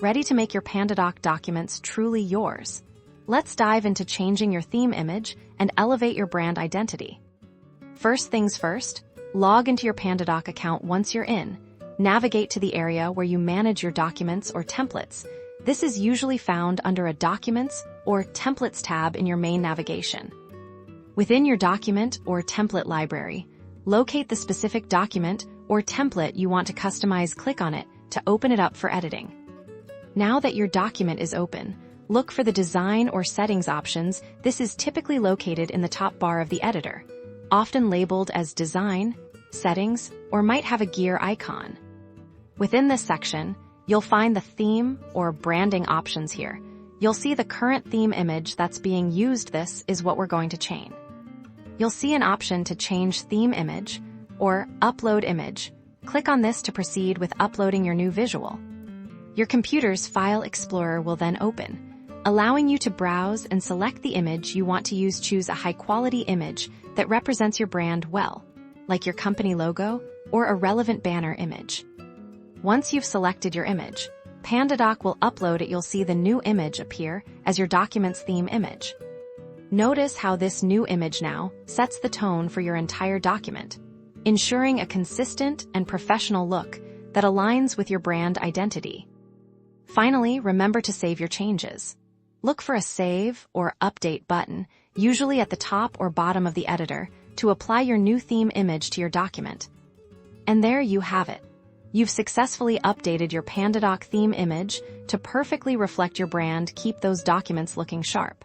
ready to make your Pandadoc documents truly yours. Let's dive into changing your theme image and elevate your brand identity. First things first, log into your Pandadoc account once you're in. Navigate to the area where you manage your documents or templates. This is usually found under a Documents or Templates tab in your main navigation. Within your document or template library, locate the specific document or template you want to customize. Click on it to open it up for editing. Now that your document is open, look for the Design or Settings options. This is typically located in the top bar of the editor, often labeled as Design, Settings, or might have a gear icon. Within this section, you'll find the theme or branding options here. You'll see the current theme image that's being used. This is what we're going to change. You'll see an option to change theme image or upload image. Click on this to proceed with uploading your new visual. Your computer's File Explorer will then open, allowing you to browse and select the image you want to use. Choose a high-quality image that represents your brand well, like your company logo or a relevant banner image. Once you've selected your image, Pandadoc will upload it. You'll see the new image appear as your document's theme image. Notice how this new image now sets the tone for your entire document, ensuring a consistent and professional look that aligns with your brand identity. Finally, remember to save your changes. Look for a Save or Update button, usually at the top or bottom of the editor, to apply your new theme image to your document. And there you have it. You've successfully updated your Pandadoc theme image to perfectly reflect your brand. Keep those documents looking sharp.